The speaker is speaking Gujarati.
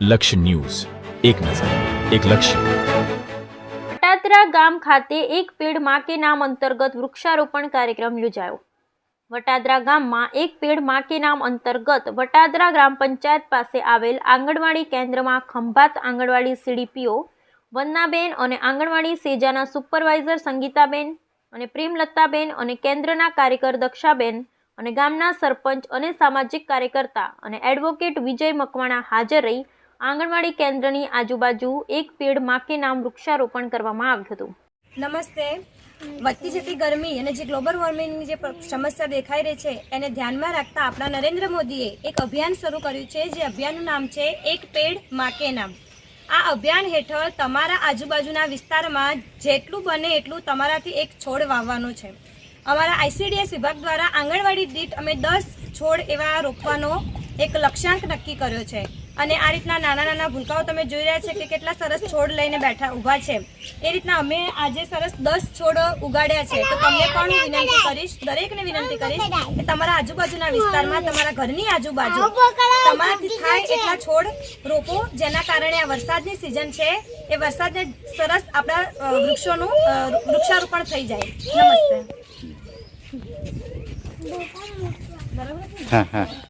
લક્ષ્ય ન્યૂઝ, એક નજર, એક લક્ષ્ય। વટાદરા ગામ ખાતે એક પેડ માં કે નામ અંતર્ગત વૃક્ષારોપણ કાર્યક્રમ યોજાયો। વટાદરા ગામમાં એક પેડ માં કે નામ અંતર્ગત વટાદરા ગ્રામ પંચાયત પાસે આવેલ આંગણવાડી કેન્દ્રમાં ખંભાત આંગણવાડી સીડીપીઓ વંદનાબેન અને આંગણવાડી સેજાના સુપરવાઇઝર સંગીતાબેન અને પ્રેમલતાબેન અને કેન્દ્રના કાર્યકર દક્ષાબેન અને ગામના સરપંચ અને સામાજિક કાર્યકર્તા અને એડવોકેટ વિજય મકવાણા હાજર રહી આંગણવાડી કેન્દ્રની આજુબાજુ એક પેડ માં કે નામ વૃક્ષારોપણ કરવામાં આવ્યું હતું। નમસ્તે। વધતી જતી ગરમી અને જે ગ્લોબલ વોર્મિંગની જે સમસ્યા દેખાઈ રહી છે એને ધ્યાનમાં રાખતા આપણા નરેન્દ્ર મોદીએ એક અભિયાન શરૂ કર્યું છે, જે અભિયાનનું નામ છે એક પેડ માં કે નામ। આ અભિયાન હેઠળ તમારા આજુબાજુના વિસ્તારમાં જેટલું બને એટલું તમારાથી એક છોડ વાવવાનો છે। અમારા આઈસીડીએસ વિભાગ દ્વારા આંગણવાડી દીઠ અમે 10 છોડ એવા રોપવાનો એક લક્ષ્યાંક નક્કી કર્યો છે અને આ રીતના નાના નાના ભૂલકાઓ તમે જોઈ રહ્યા છે કે કેટલા સરસ છોડ લઈને ઊભા છે। એ રીતના અમે આજે સરસ 10 છોડ ઉગાડ્યા છે। તો તમને પણ વિનંતી કરીશ, દરેકને વિનંતી કરીશ કે તમારા આજુબાજુના વિસ્તારમાં, તમારા ઘરની આજુબાજુ તમારાથી થાય એટલા છોડ રોપો, જેના કારણે આ વરસાદની સિઝન છે એ વરસાદને સરસ આપણા વૃક્ષોનું વૃક્ષારોપણ થઈ જાય। નમસ્તે। બરાબર।